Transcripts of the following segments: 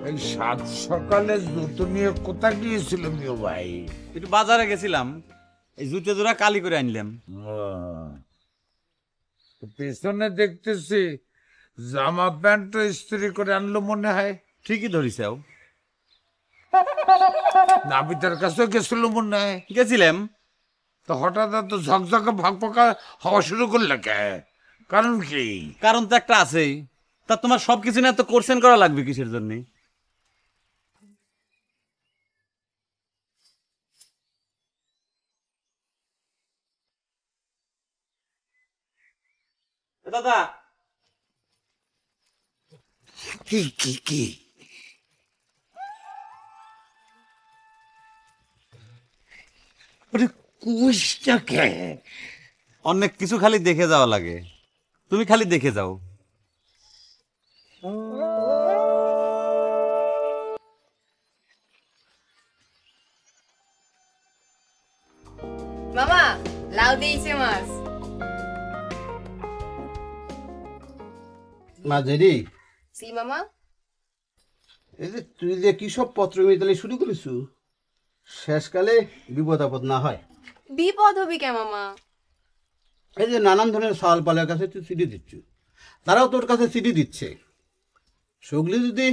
এই সাত সকালে জুতো নিয়ে কোথা গিয়েছিল মিও ভাই? একটু বাজারে গেছিলাম, এই জুতো জোড়া কালি করে আনলাম। পেছনে দেখতেছি জামা প্যান্ট ইস্ত্রি করে আনলো মনে হয়। ঠিকই ধরিসাও। নাবিতার কাছে গেছিল মনে হয়। গেছিলাম। তো হঠাৎ তো ঝকঝকে ভকভকা হওয়া শুরু করলে কে? কারণ কি? কারণ তো একটা আছেই। তা তোমার সবকিছু নিয়ে তো কোর্সেন করা লাগবে কিসের জন্য? দাদা কি কি কি কুইসটাকে অনেক কিছু খালি দেখে যাওয়া লাগে, তুমি খালি দেখে যাও। মামা লাউ দিয়েছে মাছ। মাঝেরি সি মামা। এই যে তুই যে কি সব পত্র মিতালি শুরু করেছু, শেষকালে বিপদ আপদ না হয়? বিপদ হবে কে মামা? এই যে নানান ধরনের সওয়াল পালের কাছে তুই চিঠি দিচ্ছ, তারাও তোর কাছে চিঠি দিচ্ছে। সেগুলি যদি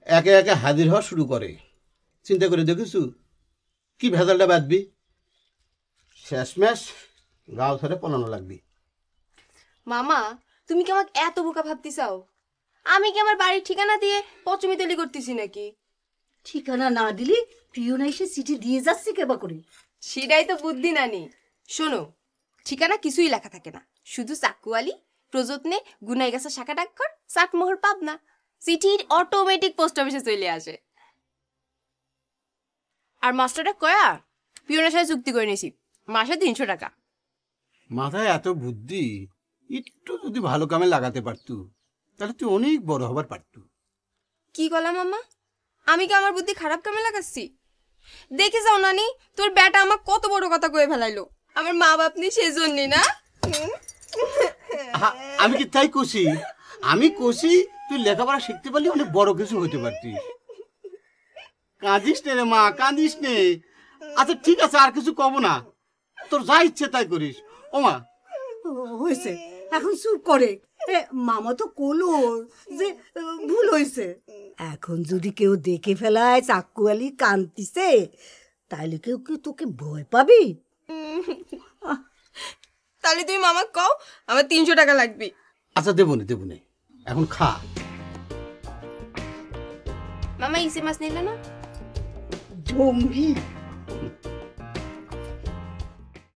একে একে হাজির হওয়া শুরু করে, চিন্তা করে দেখেছু কি ভেজালটা বাঁধবি? শেষমেশ গাঁও ছেড়ে পলানো লাগবি। মামা তুমি কি আমাকে এত বোকা ভাবতে চাও? আমি কি আমার বাড়ির ঠিকানা দিয়ে পচমিতলি করতেছি নাকি? ঠিকানা না দিলে পিয়ন এসে চিঠি দিয়ে যাচ্ছে কেবা করে? সেটাই তো বুদ্ধি নানি। শোনো, ঠিকানা কিছুই লেখা থাকে না, শুধু চাকুয়ালি, প্রযত্নে, গুনাই গাছা শাখা ডাকঘর, চাটমোহর পাবনা। চিঠির অটোমেটিক পোস্ট অফিসে চলে আসে। আর মাস্টারটা কয়া পিয়নের সাথে চুক্তি করে নিয়েছি, মাসে 300 টাকা। মাথায় এত বুদ্ধি, একটু যদি ভালো কামে লাগাতে পারতু তাহলে তুই অনেক বড় হবার পারতু। কি কলা মামা, আমি কি আমার বুদ্ধি খারাপ কামে লাগাচ্ছি? দেখে যাও নানি, তোর বেটা আমার কত বড় কথা কয়ে ফেলাইলো। আমার মা বাপ নেই সেজন্যই না। আমি কি তাই কষি? আমি কষি তুই লেখাপড়া শিখতে পারলি অনেক বড় কিছু হইতে পারতি। কাঁদিস নে রে মা, কাঁদিস নে। আচ্ছা ঠিক আছে, আর কিছু কব না, তোর যা ইচ্ছে তাই করিস। ও মা হয়েছে, এখন চুপ করে। মামা তো কলো যে ভুল হয়েছে। এখন যদি কেউ দেখে ফেলায় চাকুয়ালি কান্তিছে, তাহলে কেউ কি তোকে ভয় পাবি? তাহলে তুমি মামা কও আমার 300 টাকা লাগবে। আচ্ছা দেবো নে, এখন খা। মামা ইসে মাছ নিলে না? জম্ভি